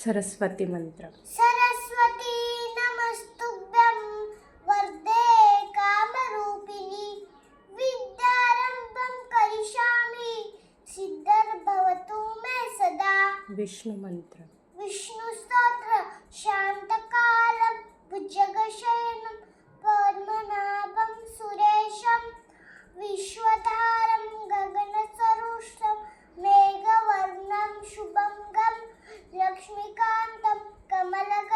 सरस्वती मंत्र. सरस्वती नमस्तुभ्यं वरदे कामरूपिणी विद्यारंभं करिष्यामि सिद्धिर्भवतु मे सदा. विष्णु मंत्र. विष्णु स्तोत्र शांतकालं भुजगशयनं पद्मनाभं सुरेशं विश्वधारं गगनसदृशं मेघवर्णं शुभंगं लक्ष्मीकान्तं कमलकान्तं